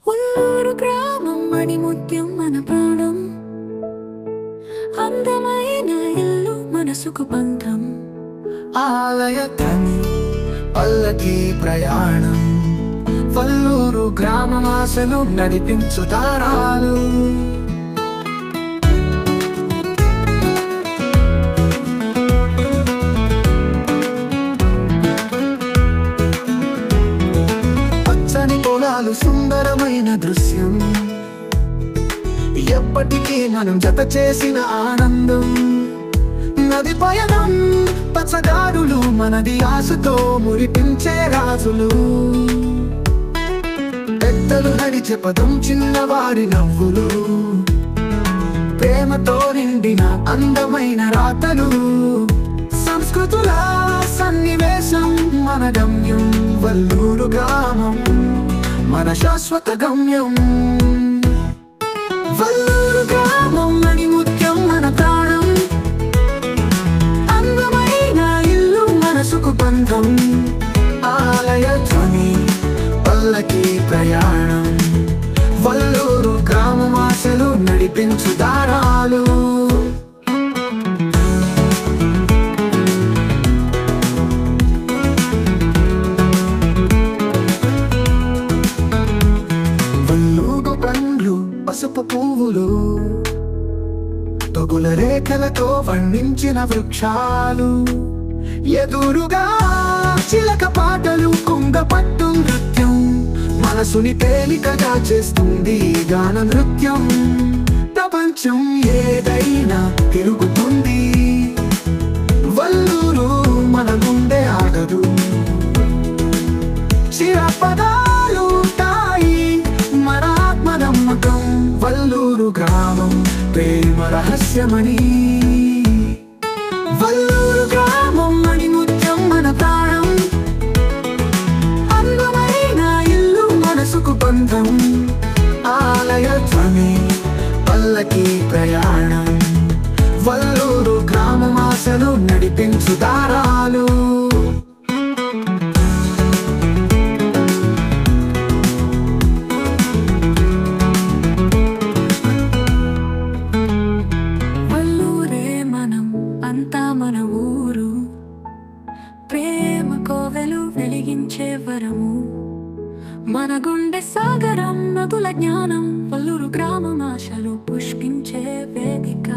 ఉల్లూరు గ్రామం మణిముత్యం మన ప్రాణం, అందమైన ఇల్లు మనసుకు బంధం. ఆలయతని పల్లకి ప్రయాణం, వల్లూరు గ్రామవాసులు నడిపించు దారాలు. పచ్చని పొలాలు సుందరమైన దృశ్యం, ఎప్పటికీ మనం జత చేసిన ఆనందం. నది పయనం పచ్చదారులు, మనది ఆశతో మురిపించే రాజులు. పెద్దలు నడిచే పదం, చిన్నవారి నవ్వులు, ప్రేమతో నిండిన అందమైన రాతలు. సంస్కృతుల సన్నివేశం మన గమ్యం, వల్లూరు గ్రామం మన శాశ్వత గమ్యం. వల్లూరు గ్రామం మణిముత్యం మన ప్రాణం, అందమైన ఇల్లు మనసుకు బంధం. ఆలయ ధ్వని పల్లకి ప్రయాణం, వల్లూరు గ్రామవాసులు నడిపించు దారాలు. వల్లూరు పండ్లు పసుపు పువ్వులు, తొగుల రేఖలతో వర్ణించిన వృక్షాలు. ఎదురుగా చిలక పాటలు, కుంగ పట్టు నృత్యం, మనసుని తేలికగా చేస్తుంది గాన నృత్యం. ప్రపంచం ఏదైనా తిరుగుతుంది, వల్లూరు మన గుండె ఆగదు. చిరపదాలు తాయి మన ఆత్మ నమ్మకం, వల్లూరు గ్రామం ప్రేమ రహస్యమని. వల్లూరు గ్రామం మణిముత్యం మన ప్రాణం, అందమైన ఇల్లు మనసుకు బంధం. ఆలయ ధ్వని పల్లకి ప్రయాణం, వల్లూరు గ్రామవాసులు నడిపించు దారాలు. వల్లూరే మనం, అంతా మన ఊరు, ప్రేమ కోవెలు వెలిగించే వరము. మన గుండె సాగరం, నదుల జ్ఞానం, వల్లూరు గ్రామం ఆశలు పుష్పించే వేదిక.